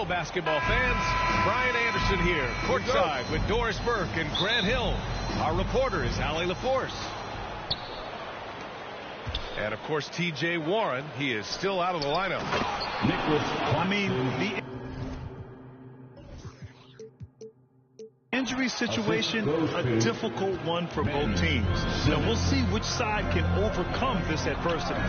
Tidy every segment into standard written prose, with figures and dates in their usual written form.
Hello, basketball fans. Brian Anderson here, courtside with Doris Burke and Grant Hill. Our reporter is Allie LaForce. And, of course, T.J. Warren. He is still out of the lineup. The injury situation, a difficult one for both teams. Now, we'll see which side can overcome this adversity.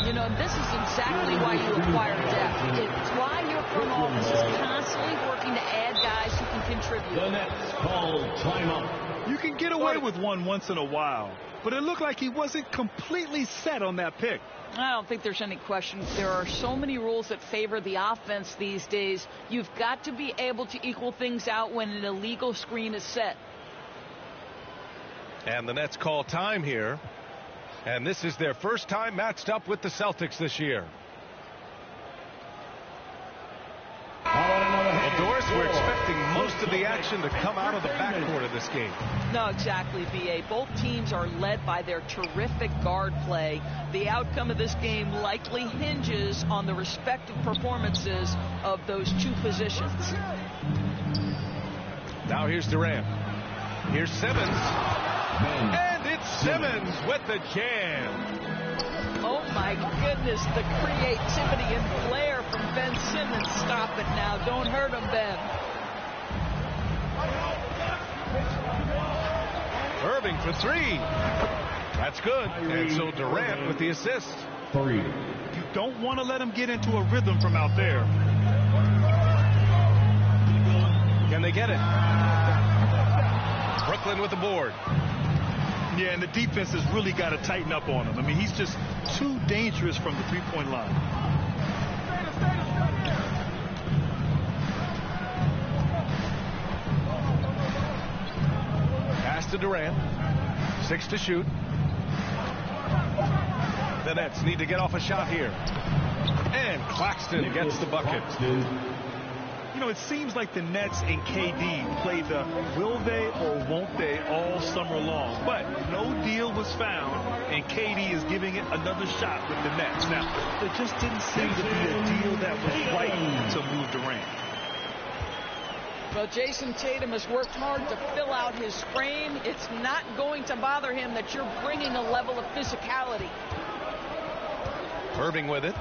You know, this is exactly why you acquire depth. It's why your front office is constantly working to add guys who can contribute. The Nets call timeout. You can get away with one once in a while, but it looked like he wasn't completely set on that pick. I don't think there's any question. There are so many rules that favor the offense these days. You've got to be able to equal things out when an illegal screen is set. And the Nets call time here. And this is their first time matched up with the Celtics this year. Well, Doris, we're expecting most of the action to come out of the backcourt of this game. No, exactly, B.A. Both teams are led by their terrific guard play. The outcome of this game likely hinges on the respective performances of those two positions. Now here's Durant. Here's Simmons. And it's Simmons with the jam. Oh, my goodness, the creativity and flair from Ben Simmons. Stop it now. Don't hurt him, Ben. Irving for three. That's good. And so Durant with the assist. Three. You don't want to let him get into a rhythm from out there. Can they get it? Brooklyn with the board. Yeah, and the defense has really got to tighten up on him. I mean, he's just too dangerous from the three-point line. Pass to Durant. 6 to shoot. The Nets need to get off a shot here. And Claxton gets the bucket. You know, it seems like the Nets and KD play the will they or won't they all summer long. But no deal was found, and KD is giving it another shot with the Nets. Now, there just didn't seem to be a deal that was right to move Durant. Well, Jason Tatum has worked hard to fill out his frame. It's not going to bother him that you're bringing a level of physicality. Irving with it.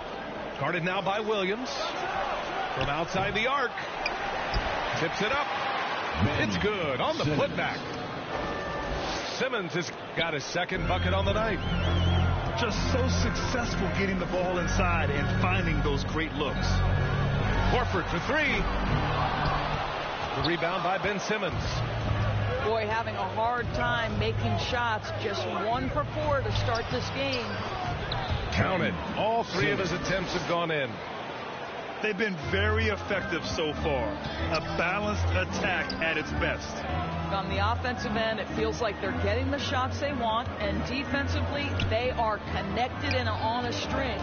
Guarded now by Williams. From outside the arc. Tips it up. It's good on the putback. Simmons has got his second bucket on the night. Just so successful getting the ball inside and finding those great looks. Horford for three. The rebound by Ben Simmons. Boy, having a hard time making shots. Just 1 for 4 to start this game. Counted. All 3 of his attempts have gone in. They've been very effective so far. A balanced attack at its best. On the offensive end, it feels like they're getting the shots they want, and defensively, they are connected and on a string.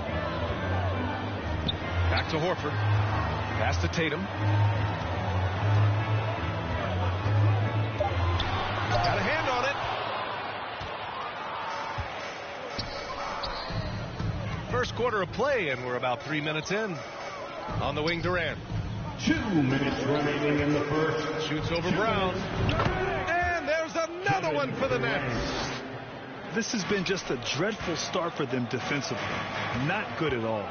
Back to Horford. Pass to Tatum. Got a hand on it. First quarter of play, and we're about 3 minutes in. On the wing, Durant. 2 minutes remaining in the first. Shoots over Brown. And there's another one for the Nets. This has been just a dreadful start for them defensively. Not good at all.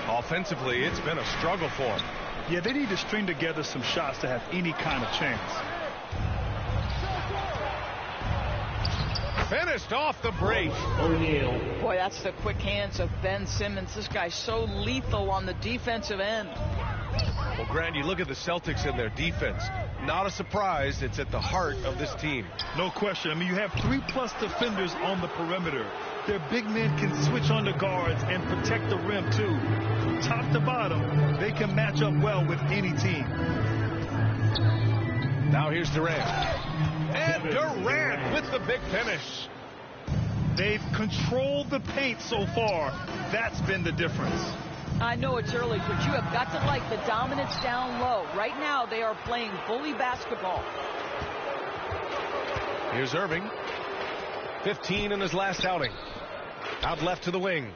Offensively, it's been a struggle for them. Yeah, they need to string together some shots to have any kind of chance. Finished off the break. O'Neal. Boy, that's the quick hands of Ben Simmons. This guy's so lethal on the defensive end. Well, Grant, you look at the Celtics and their defense. Not a surprise. It's at the heart of this team. No question. I mean, you have 3+ defenders on the perimeter. Their big men can switch on the guards and protect the rim, too. From top to bottom, they can match up well with any team. Now here's Durant. And Durant with the big finish. They've controlled the paint so far. That's been the difference. I know it's early, but you have got to like the dominance down low. Right now, they are playing bully basketball. Here's Irving. 15 in his last outing. Out left to the wing.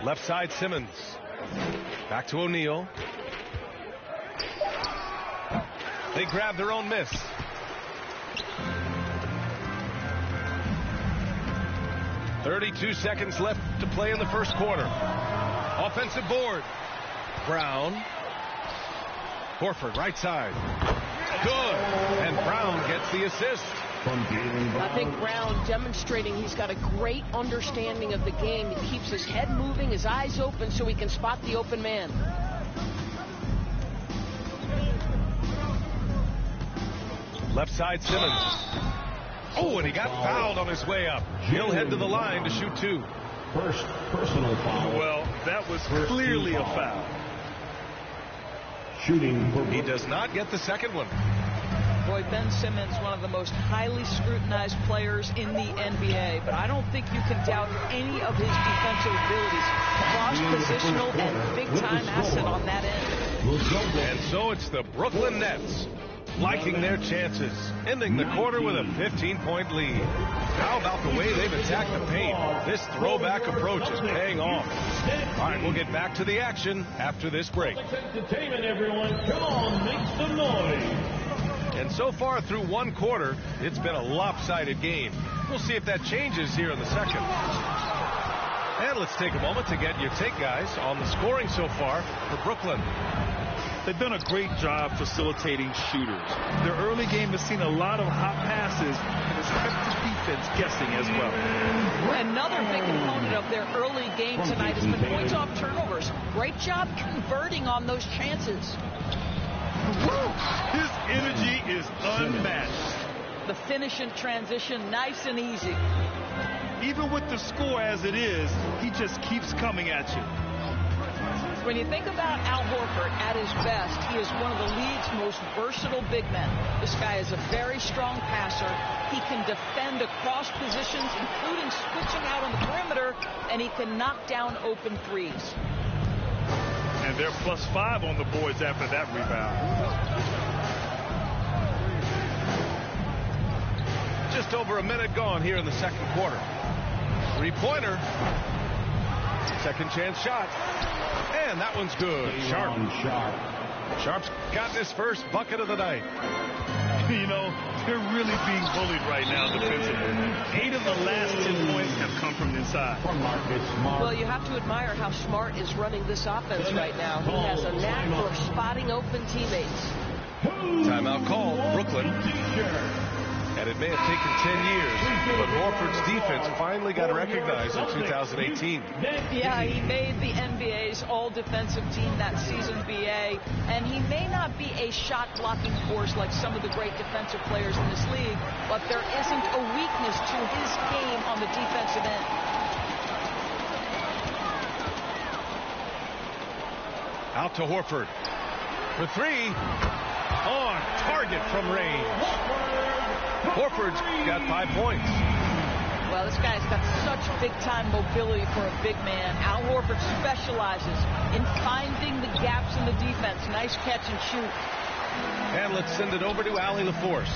Left side, Simmons. Back to O'Neal. They grab their own miss. .32 seconds left to play in the first quarter. Offensive board. Brown. Horford, right side. Good. And Brown gets the assist. I think Brown demonstrating he's got a great understanding of the game. He keeps his head moving, his eyes open so he can spot the open man. Left side, Simmons. Oh, and he got fouled on his way up. He'll head to the line to shoot 2. First personal foul. Well, that was clearly a foul. Shooting for He does not get the second one. Boy, Ben Simmons, one of the most highly scrutinized players in the NBA, but I don't think you can doubt any of his defensive abilities. Cross-positional and big-time asset on that end. And so it's the Brooklyn Nets liking their chances, ending the quarter with a 15-point lead. How about the way they've attacked the paint? This throwback approach is paying off. All right, we'll get back to the action after this break. entertainment, everyone. Come on, make some noise. And so far through one quarter, it's been a lopsided game. We'll see if that changes here in the second. And let's take a moment to get your take, guys, on the scoring so far for Brooklyn. They've done a great job facilitating shooters. Their early game has seen a lot of hot passes and has kept the defense guessing as well. Another big component of their early game tonight has been points off turnovers. Great job converting on those chances. His energy is unmatched. The finish in transition, nice and easy. Even with the score as it is, he just keeps coming at you. When you think about Al Horford at his best, he is one of the league's most versatile big men. This guy is a very strong passer. He can defend across positions, including switching out on the perimeter, and he can knock down open threes. And they're +5 on the boards after that rebound. Just over a minute gone here in the second quarter. Three-pointer. Second chance shot. And that one's good. Sharp's gotten his first bucket of the night. You know, they're really being bullied right now defensively. 8 of the last 10 points have come from inside. Well, you have to admire how Smart is running this offense right now. He has a knack for spotting open teammates. Timeout called, Brooklyn. And it may have taken 10 years, but Horford's defense finally got recognized in 2018. Yeah, he made the NBA's all-defensive team that season, BA, and he may not be a shot-blocking force like some of the great defensive players in this league, but there isn't a weakness to his game on the defensive end. Out to Horford. For 3. On target from range. Horford's got 5 points. Well, this guy's got such big-time mobility for a big man. Al Horford specializes in finding the gaps in the defense. Nice catch and shoot. And let's send it over to Allie LaForce.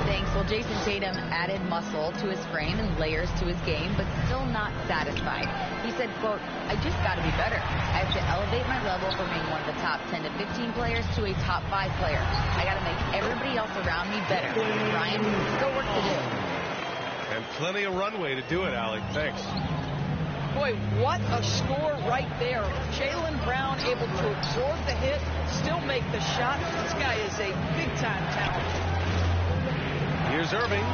Thanks. Well, Jason Tatum added muscle to his frame and layers to his game, but still not satisfied. He said, quote, "I just got to be better. I have to elevate my level from being one of the top 10 to 15 players to a top 5 player. I got to make everybody else around me better. Ryan, still work to do." And plenty of runway to do it, Allie. Thanks. Boy, what a score right there. Jaylen Brown able to absorb the hit, still make the shot. This guy is a big-time talent. Here's Irving.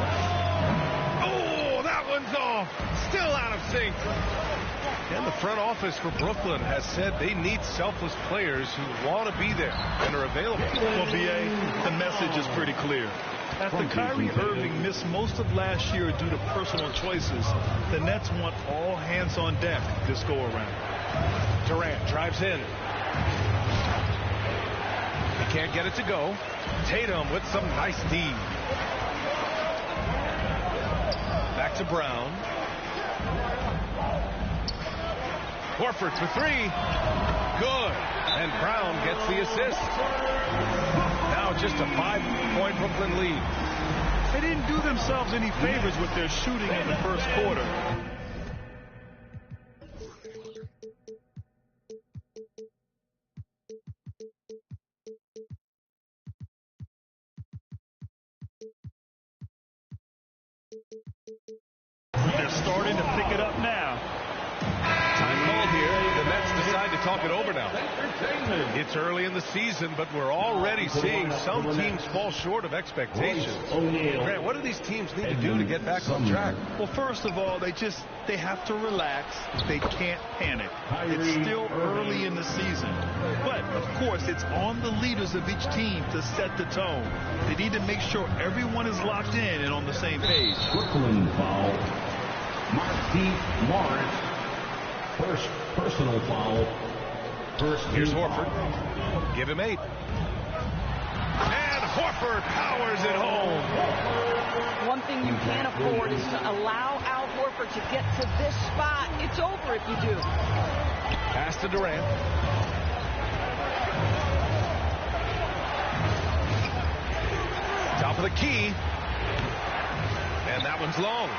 Oh, that one's off. Still out of sync. And the front office for Brooklyn has said they need selfless players who want to be there and are available. Well, BA, the message is pretty clear. After Kyrie Irving missed most of last year due to personal choices, the Nets want all hands on deck this go-around. Durant drives in. He can't get it to go. Tatum with some nice D. Back to Brown. Horford for 3. Good. And Brown gets the assist. Now just a 5-point Brooklyn lead. They didn't do themselves any favors with their shooting in the first quarter. talk it over now. It's early in the season, but we're already seeing some teams fall short of expectations. Grant, what do these teams need to do to get back on track? Well, first of all, they have to relax. They can't panic. It's still early in the season. But, of course, it's on the leaders of each team to set the tone. They need to make sure everyone is locked in and on the same page. Brooklyn foul. Marquise Morris. First personal foul. Here's Horford. Give him 8. And Horford powers it home. One thing you can't afford is to allow Al Horford to get to this spot. It's over if you do. Pass to Durant. Top of the key. And that one's long.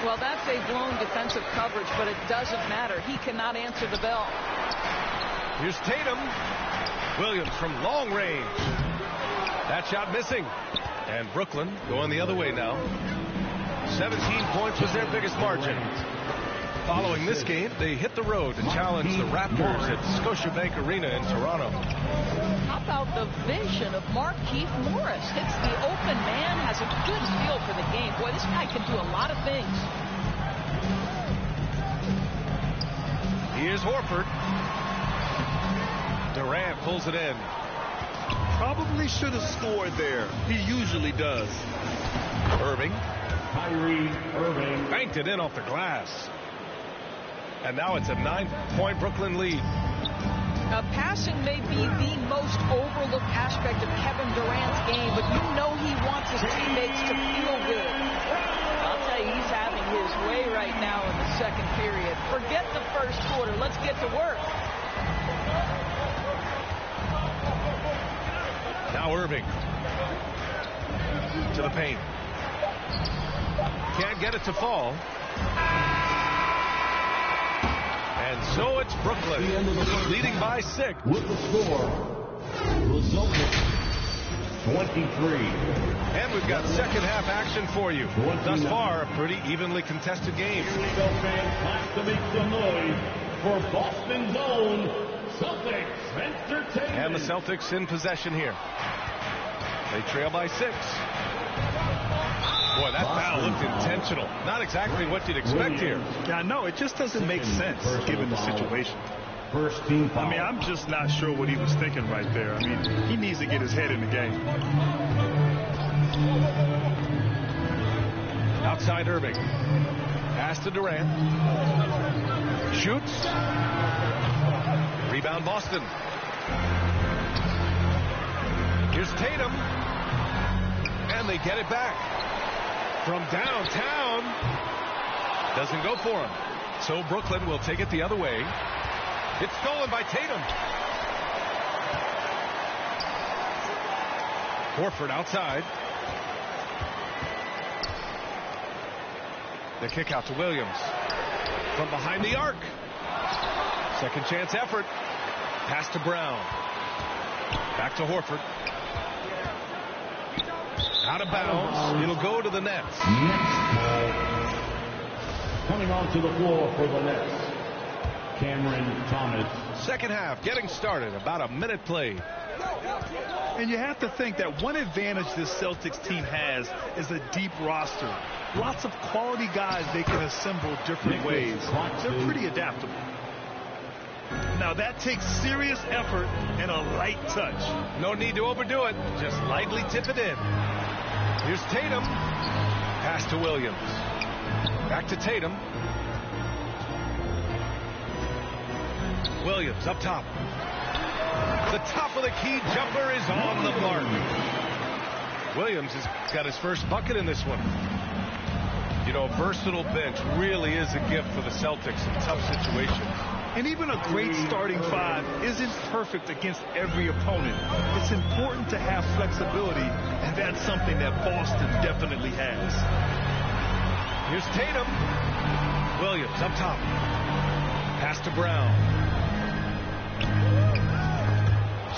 Well, that's a blown defensive coverage, but it doesn't matter. He cannot answer the bell. Here's Tatum. Williams from long range. That shot missing. And Brooklyn going the other way now. 17 points was their biggest margin. Following this game, they hit the road to challenge the Raptors at Scotiabank Arena in Toronto. How about the vision of Marquise Morris? Hits the open man, has a good feel for the game. Boy, this guy can do a lot of things. Here's Horford. Durant pulls it in. Probably should have scored there. He usually does. Irving. Kyrie Irving. Banked it in off the glass. And now it's a 9-point Brooklyn lead. Passing may be the most overlooked aspect of Kevin Durant's game, but you know he wants his teammates to feel good. I'll tell you, he's having his way right now in the second period. Forget the first quarter. Let's get to work. Now Irving. To the paint. Can't get it to fall. And so it's Brooklyn leading by 6. With the score, result 23. And we've got second half action for you. Thus far, a pretty evenly contested game. Here we go, fans. Time to make some noise for Boston's own Celtics Entertainment. And the Celtics in possession here. They trail by 6. Boy, that foul looked intentional. Not exactly what you'd expect here. Yeah, no, it just doesn't make sense given the situation. First team foul. I mean, I'm just not sure what he was thinking right there. I mean, he needs to get his head in the game. Outside Irving. Pass to Durant. Shoots. Rebound Boston. Here's Tatum. And they get it back. From downtown. Doesn't go for him. So Brooklyn will take it the other way. It's stolen by Tatum. Horford outside. The kick out to Williams. From behind the arc. Second chance effort. Pass to Brown. Back to Horford. Out of bounds. It'll go to the Nets. Coming onto the floor for the Nets, Cameron Thomas. Second half getting started. About a minute played. And you have to think that one advantage this Celtics team has is a deep roster. Lots of quality guys they can assemble different ways. They're pretty adaptable. Now that takes serious effort and a light touch. No need to overdo it. Just lightly tip it in. Here's Tatum. Pass to Williams. Back to Tatum. Williams up top. The top of the key jumper is on the mark. Williams has got his first bucket in this one. You know, a versatile bench really is a gift for the Celtics in tough situations. And even a great starting five isn't perfect against every opponent. It's important to have flexibility, and that's something that Boston definitely has. Here's Tatum. Williams up top. Pass to Brown.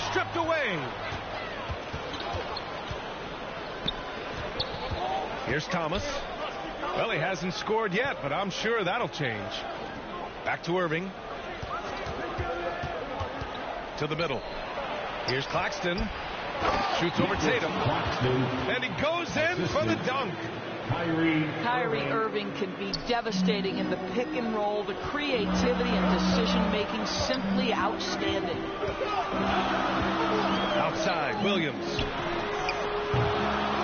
Stripped away. Here's Thomas. Well, he hasn't scored yet, but I'm sure that'll change. Back to Irving. to the middle. Here's Claxton. Shoots over Tatum. And he goes in for the dunk. Kyrie Irving can be devastating in the pick and roll. The creativity and decision making simply outstanding. Outside, Williams.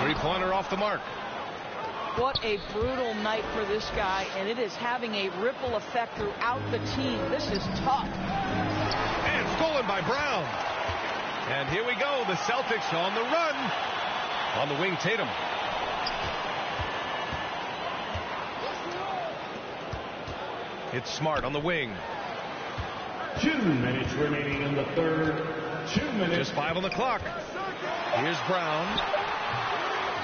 Three-pointer off the mark. What a brutal night for this guy, and it is having a ripple effect throughout the team. This is tough. And stolen by Brown. And here we go, the Celtics on the run. On the wing, Tatum. It's Smart on the wing. 2 minutes remaining in the third. 2 minutes. Just 5 on the clock. Here's Brown.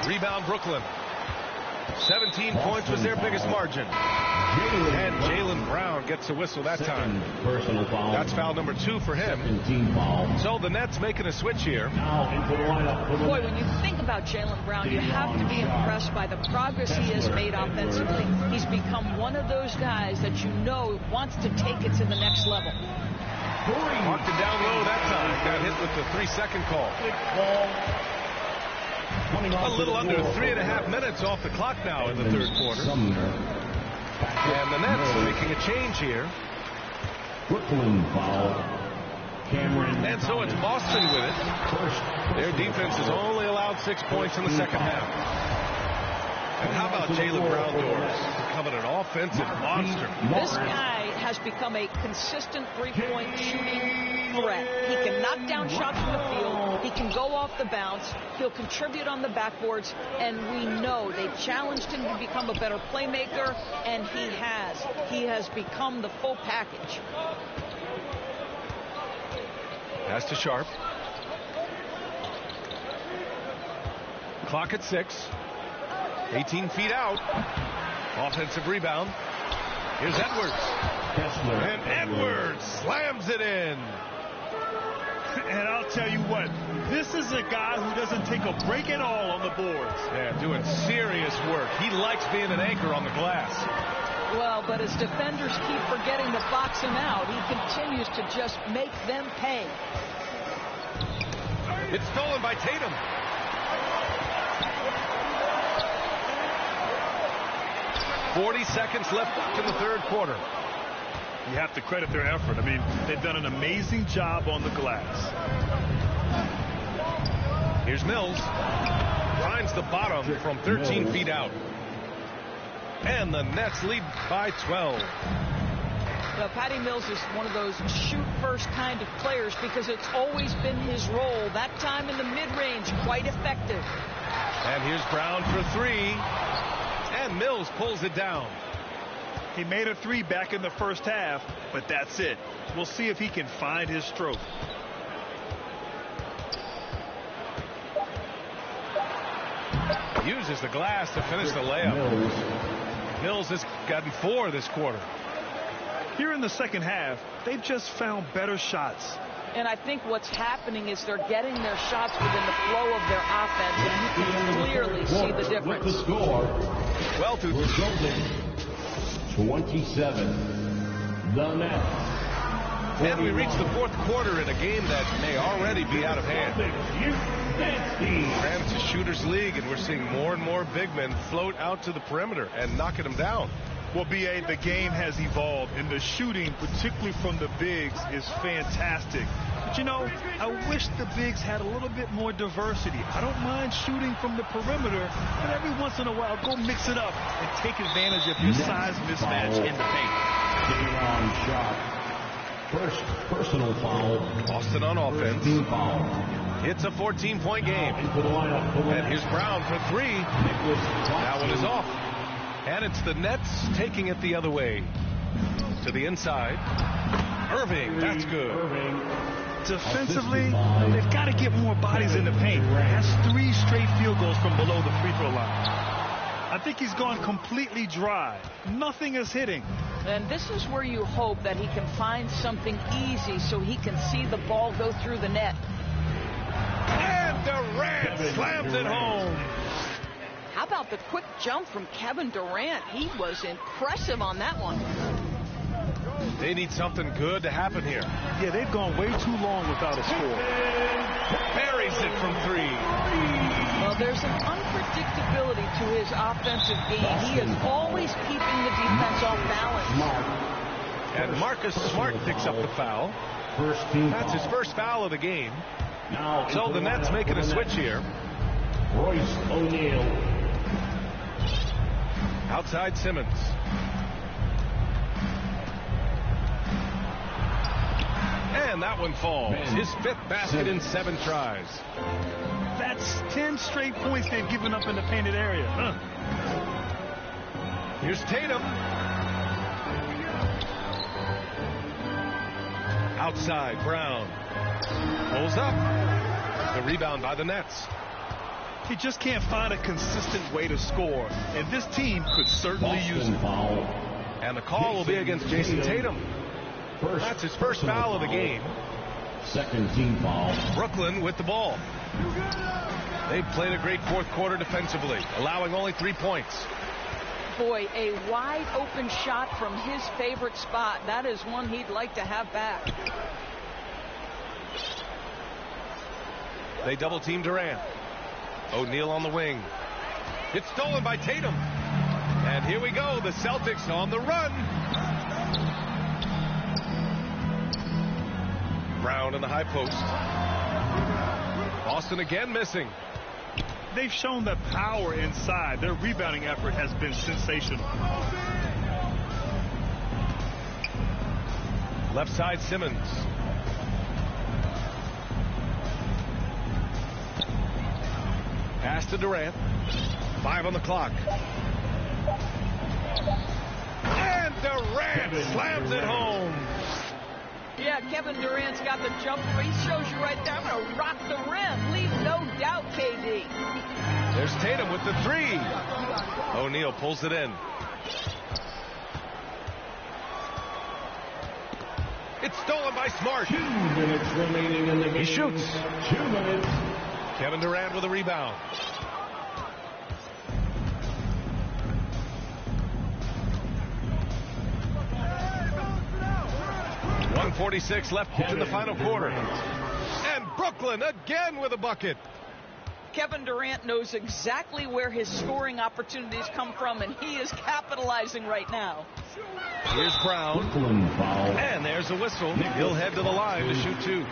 Rebound, Brooklyn. 17 points was their biggest margin. And Jaylen Brown gets a whistle that time. Personal foul. That's foul number 2 for him. So the Nets making a switch here. Now into the lineup. Boy, when you think about Jaylen Brown, you have to be impressed by the progress he has made offensively. He's become one of those guys that you know wants to take it to the next level. Marked it down low that time. Got hit with the 3-second call. A little under 3.5 minutes off the clock now in the third quarter. And the Nets making a change here. Brooklyn foul. And so it's Boston with it. Their defense has only allowed 6 points in the second half. And how about Jaylen Brown doors? Becoming an offensive monster. This guy has become a consistent three-point shooting threat. He can knock down shots from the field. He can go off the bounce. He'll contribute on the backboards. And we know they've challenged him to become a better playmaker, and he has. He has become the full package. Pass to Sharp. Clock at 6. 18 feet out. Offensive rebound. Here's Edwards. And Edwards slams it in. And I'll tell you what, this is a guy who doesn't take a break at all on the boards. Yeah, doing serious work. He likes being an anchor on the glass. Well, but as defenders keep forgetting to box him out, he continues to just make them pay. It's stolen by Tatum. .40 seconds left in the third quarter. You have to credit their effort. I mean, they've done an amazing job on the glass. Here's Mills. Finds the bottom from 13 feet out. And the Nets lead by 12. Well, Patty Mills is one of those shoot-first kind of players because it's always been his role. That time in the mid-range, quite effective. And here's Brown for 3. And Mills pulls it down. He made a 3 back in the first half, but that's it. We'll see if he can find his stroke. Uses the glass to finish the layup. Mills has gotten 4 this quarter. Here in the second half, they've just found better shots. And I think what's happening is they're getting their shots within the flow of their offense, and you can clearly see the difference. With the score, Well, to 27. The Nets. and we reach the fourth quarter in a game that may already be out of hand. And it's a shooter's league, and we're seeing more and more big men float out to the perimeter and knocking them down. Well, B.A., the game has evolved, and the shooting, particularly from the bigs, is fantastic. But, you know, I wish the bigs had a little bit more diversity. I don't mind shooting from the perimeter, but every once in a while, go mix it up and take advantage of your size mismatch in the paint. Shot. First personal foul. Boston on offense. Team foul. It's a 14-point game. Into the lineup. And here's Brown for 3. That one is off. And it's the Nets taking it the other way. To the inside. Irving, that's good. Defensively, they've got to get more bodies in the paint. That's 3 straight field goals from below the free throw line. I think he's gone completely dry. Nothing is hitting. And this is where you hope that he can find something easy so he can see the ball go through the net. And Durant slams it home. How about the quick jump from Kevin Durant? He was impressive on that one. They need something good to happen here. Yeah, they've gone way too long without a score. Buries it from 3. Well, there's an unpredictability to his offensive game. He is always keeping the defense off balance. And Marcus Smart picks up the foul. That's his first foul of the game. So the Nets making a switch here. Royce O'Neal. Outside Simmons. And that one falls. His 5th basket in 7 tries. That's 10 straight points they've given up in the painted area. Here's Tatum. Outside, Brown. Pulls up. The rebound by the Nets. He just can't find a consistent way to score, and this team could certainly use it. And the call will be against Jason Tatum. That's his first foul of the game. Second team foul. Brooklyn with the ball. They've played a great 4th quarter defensively, allowing only 3 points. Boy, a wide open shot from his favorite spot. That is one he'd like to have back. They double team Durant. O'Neal on the wing. It's stolen by Tatum. And here we go. The Celtics on the run. Brown in the high post. Boston again missing. They've shown the power inside. Their rebounding effort has been sensational. Left side Simmons. Pass to Durant. 5 on the clock. And Durant slams it home. Yeah, Kevin Durant's got the jumper. He shows you right there. I'm going to rock the rim. Leave no doubt, KD. There's Tatum with the 3. O'Neal pulls it in. It's stolen by Smart. 2 minutes remaining in the game. He shoots. 2 minutes. Kevin Durant with a rebound. .146 left in the final quarter. And Brooklyn again with a bucket. Kevin Durant knows exactly where his scoring opportunities come from, and he is capitalizing right now. Here's Brown. And there's a whistle. He'll head to the line to shoot 2.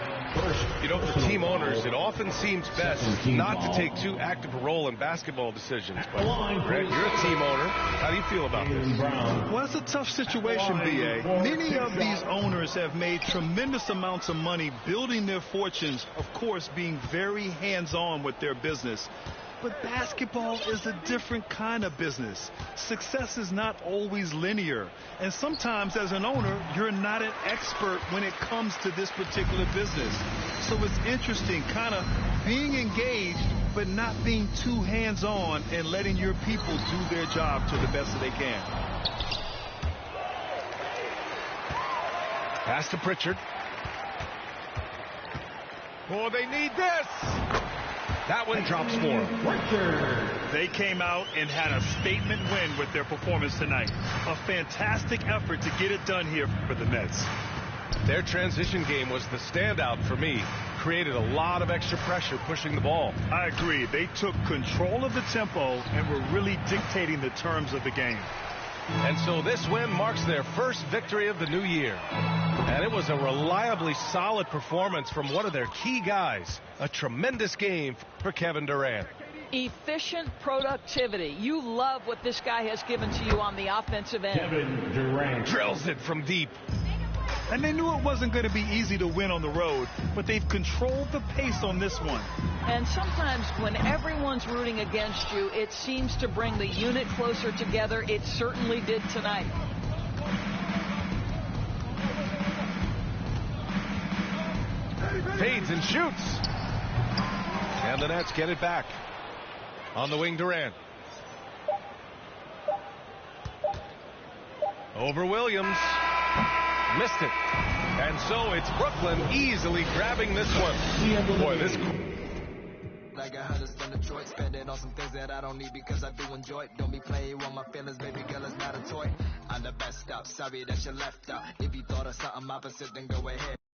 You know, for team owners, it often seems best not to take too active a role in basketball decisions. But, Greg, you're a team owner. How do you feel about this? Well, it's a tough situation, B.A. Many of these owners have made tremendous amounts of money building their fortunes, of course, being very hands-on with their business. But basketball is a different kind of business. Success is not always linear. And sometimes as an owner, you're not an expert when it comes to this particular business. So it's interesting kind of being engaged, but not being too hands-on and letting your people do their job to the best that they can. Pass to Pritchard. Oh, they need this. That one drops 4. They came out and had a statement win with their performance tonight. A fantastic effort to get it done here for the Nets. Their transition game was the standout for me. Created a lot of extra pressure pushing the ball. I agree. They took control of the tempo and were really dictating the terms of the game. And so this win marks their first victory of the new year. And it was a reliably solid performance from one of their key guys. A tremendous game for Kevin Durant. Efficient productivity. You love what this guy has given to you on the offensive end. Kevin Durant Drills it from deep. And they knew it wasn't going to be easy to win on the road, but they've controlled the pace on this one. And sometimes when everyone's rooting against you, it seems to bring the unit closer together. It certainly did tonight. Fades and shoots. And the Nets get it back. On the wing, Durant. Over Williams. Missed it. And so it's Brooklyn easily grabbing this one. Boy, this like I heard it's from Detroit. Spend it on some things that I don't need because I do enjoy it. Don't be playing with my feelings, baby girl, it's not a toy. I'm the best out, sorry that you left out. If you thought of something opposite, then go ahead.